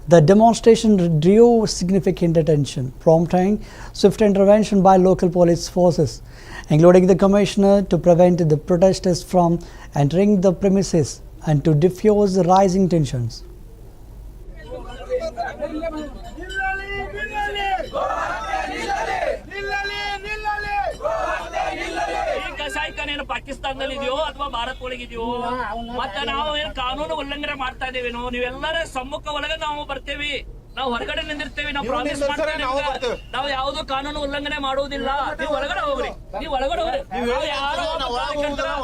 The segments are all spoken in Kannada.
The demonstration drew significant attention, prompting swift intervention by local police forces, including the commissioner, to prevent the protesters from entering the premises and to diffuse the rising tensions. ನೀನು ಪಾಕಿಸ್ತಾನದಲ್ಲಿ ಇದೆಯೋ ಅಥವಾ ಭಾರತ ಒಳಗಿದೆಯೋ ಮತ್ತೆ ನಾವು ಏನು ಕಾನೂನು ಉಲ್ಲಂಘನೆ ಮಾಡ್ತಾ ಇದೇವೇನೋ ನೀವೆಲ್ಲರ ಸಮ್ಮುಖ ಒಳಗೆ ನಾವು ಬರ್ತೇವಿ ನಾವು ಹೊರಗಡೆ ನಿಂದಿರ್ತೇವೆ ನಾವು ಪ್ರಾಮಿಸ್ ಮಾಡ್ತೇವೆ ನಾವು ಯಾವುದು ಕಾನೂನು ಉಲ್ಲಂಘನೆ ಮಾಡುವುದಿಲ್ಲ ನೀವು ಒಳಗಡೆ ಹೋಗ್ರಿ ನೀವು ಒಳಗಡೆ ಹೋಗ್ರಿ ಯಾರು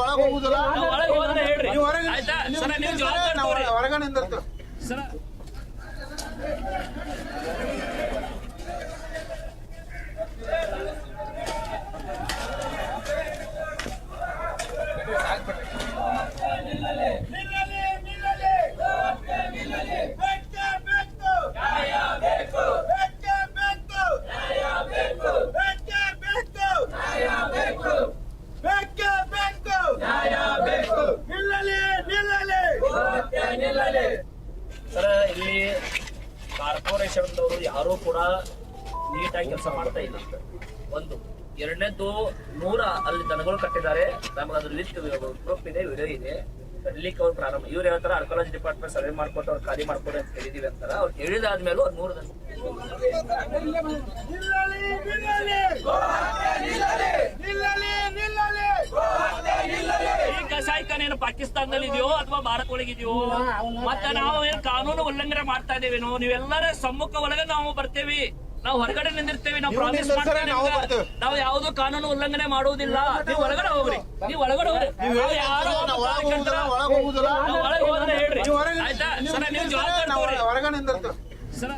ಒಳಗೆ ಹೋದ್ರೆ ಹೇಳ್ರಿ ಆಯ್ತಾ ಸರ ನೀವು ಜವಾಬ್ದಾರಿ ಸರ ಸರ್ ಇಲ್ಲಿ ಕಾರ್ಪೊರೇಷನ್ದವರು ಯಾರು ಕೂಡ ನೀಟಾಗಿ ಕೆಲಸ ಮಾಡ್ತಾ ಇಲ್ಲ. ಒಂದು ಎರಡನೇದ್ದು ಅಲ್ಲಿ ದನಗಳು ಕಟ್ಟಿದ್ದಾರೆ, ನಮ್ಗೆ ಅದ್ರ ಲಿಸ್ಟ್ ಪ್ರೂಫ್ ಇದೆ, ವಿಡಿಯೋ ಇದೆ, ಕಡ್ಲಿಕ್ಕೆ ಅವ್ರು ಪ್ರಾರಂಭ ಇವ್ರು ಹೇಳ್ತಾರೆ ಆರ್ಕಾಲಜಿ ಡಿಪಾರ್ಟ್ಮೆಂಟ್ ಸರ್ವೆ ಮಾಡ್ಕೊಟ್ಟು ಅವ್ರು ಖಾಲಿ ಮಾಡ್ಕೊಡಿ ಅಂತ ಹೇಳಿದೀವಿ ಅಂತಾರ. ಅವ್ರು ಹೇಳಿದಾದ್ಮೇಲೂ ಅವ್ರು 3 ದನ ಕಸಾಯಿಖಾನೆ ಪಾಕಿಸ್ತಾನದಲ್ಲಿ ಇದೆಯೋ ಅಥವಾ ಭಾರತ ಒಳಗಿದೆಯೋ ಮತ್ತೆ ನಾವು ಏನು ಕಾನೂನು ಉಲ್ಲಂಘನೆ ಮಾಡ್ತಾ ಇದೇವೇನೋ ನೀವೆಲ್ಲರ ಸಮ್ಮುಖ ಒಳಗೆ ನಾವು ಬರ್ತೇವಿ ನಾವು ಹೊರಗಡೆ ನಿಂದಿರ್ತೇವೆ ನಾವು ಪ್ರಾಮಿಸ್ ಮಾಡ್ತೇವೆ ನಾವು ಯಾವುದು ಕಾನೂನು ಉಲ್ಲಂಘನೆ ಮಾಡುವುದಿಲ್ಲ ನೀವು ಒಳಗಡೆ ಹೋಗ್ರಿ ನೀವು ಒಳಗಡೆ ಹೋಗ್ರಿ ಯಾರು ಒಳಗೆ ಹೋದ್ರೆ ಹೇಳ್ರಿ ಆಯ್ತಾ ಸರ ನೀವು ಜವಾಬ್ದಾರಿ ಸರ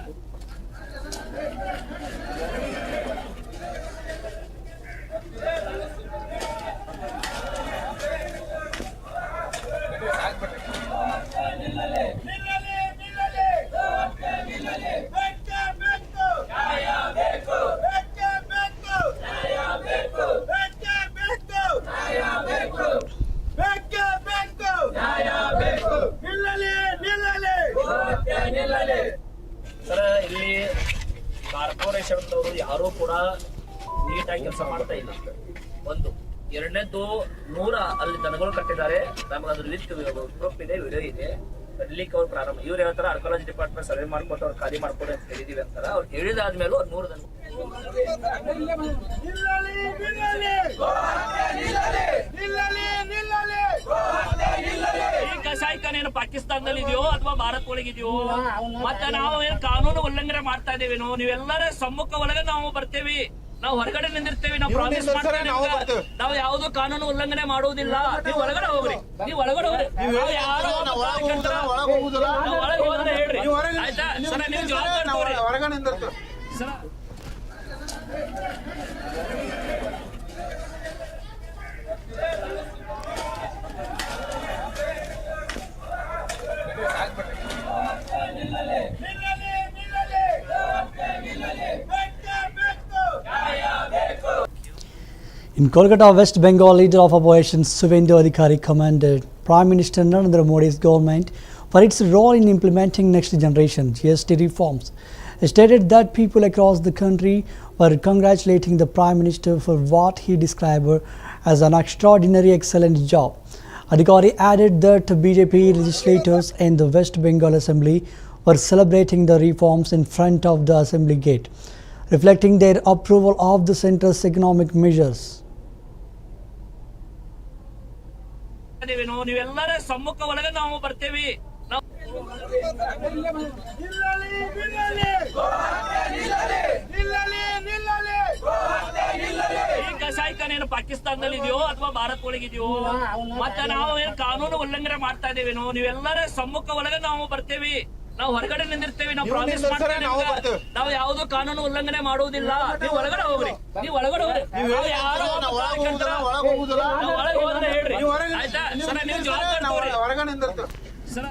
ಸರ್ ಇಲ್ಲಿ ಕಾರ್ಪೊರೇಷನ್ದವರು ಯಾರು ಕೂಡ ನೀಟಾಗಿ ಕೆಲಸ ಮಾಡ್ತಾ ಇಲ್ಲ. ಒಂದು ಎರಡನೇದ್ದು ಅಲ್ಲಿ ದನಗಳು ಕಟ್ಟಿದ್ದಾರೆ, ನಮ್ಗೆ ಅದ್ರ ಲಿಸ್ಟ್ ಪ್ರೂಫ್ ಇದೆ, ವಿಡಿಯೋ ಇದೆ, ಕಡ್ಲಿಕ್ಕೆ ಅವ್ರು ಪ್ರಾರಂಭ ಇವ್ರು ಹೇಳ್ತಾರೆ ಆರ್ಕಾಲಜಿ ಡಿಪಾರ್ಟ್ಮೆಂಟ್ ಸರ್ವೆ ಮಾಡ್ಕೊಟ್ಟು ಅವ್ರು ಖಾಲಿ ಮಾಡ್ಕೊಡಿ ಅಂತ ಹೇಳಿದೀವಿ ಅಂತಾರ. ಅವ್ರು ಹೇಳಿದಾದ್ಮೇಲೂ ಅವ್ರು 3 ದನ ಕಸಾಯಿಖಾನೆ ಪಾಕಿಸ್ತಾನದಲ್ಲಿ ಇದೆಯೋ ಅಥವಾ ಭಾರತ ಒಳಗಿದೆಯೋ ಮತ್ತೆ ನಾವು ಏನು ಕಾನೂನು ಉಲ್ಲಂಘನೆ ಮಾಡ್ತಾ ಇದೇವೇನೋ ನೀವೆಲ್ಲರ ಸಮ್ಮುಖ ಒಳಗೆ ನಾವು ಬರ್ತೇವಿ ನಾವು ಹೊರಗಡೆ ನಿಂದಿರ್ತೇವೆ ನಾವು ಪ್ರಾಮಿಸ್ ಮಾಡ್ತೇವೆ ನಾವು ಯಾವುದು ಕಾನೂನು ಉಲ್ಲಂಘನೆ ಮಾಡುವುದಿಲ್ಲ ನೀವು ಒಳಗಡೆ ಹೋಗ್ರಿ ನೀವು ಒಳಗಡೆ ಹೋಗ್ರಿ ಯಾರು ಒಳಗೆ ಹೋದ್ರೆ ಹೇಳ್ರಿ ಆಯ್ತಾ ಸರ ನೀವು ಜವಾಬ್ದಾರಿ ಸರ In Kolkata, West Bengal, leader of opposition Suvendu Adhikari commended Prime Minister Narendra Modi's government for its role in implementing next generation GST reforms. He stated that people across the country were congratulating the Prime Minister for what he described as an extraordinary excellent job. Adhikari added that BJP legislators in the West Bengal Assembly were celebrating the reforms in front of the Assembly gate, reflecting their approval of the centre's economic measures. ನೀವೆಲ್ಲರ ಸಮ್ಮುಖ ಒಳಗೆ ನಾವು ಬರ್ತೇವಿ ಕಸಾಯಿಖಾನೆ ಪಾಕಿಸ್ತಾನದಲ್ಲಿ ಇದೆಯೋ ಅಥವಾ ಭಾರತ ಒಳಗಿದೆಯೋ ಮತ್ತೆ ನಾವು ಏನು ಕಾನೂನು ಉಲ್ಲಂಘನೆ ಮಾಡ್ತಾ ಇದೇವೇನೋ ನೀವೆಲ್ಲರ ಸಮ್ಮುಖ ಒಳಗೆ ನಾವು ಬರ್ತೇವಿ ನಾವು ಹೊರಗಡೆ ನಿಂದಿರ್ತೇವೆ ನಾವು ಪ್ರಾಮಿಸ್ ಮಾಡ್ತೇವೆ ನಾವು ಯಾವುದು ಕಾನೂನು ಉಲ್ಲಂಘನೆ ಮಾಡುವುದಿಲ್ಲ ನೀವು ಒಳಗಡೆ ಹೋಗ್ರಿ ನೀವು ಒಳಗಡೆ ಹೋಗ್ರಿ ಯಾರು ಒಳಗೆ ಹೋದ್ರೆ ಹೇಳ್ರಿ ಆಯ್ತಾ ಸರ ನೀವು ಜವಾಬ್ದಾರಿ ಸರ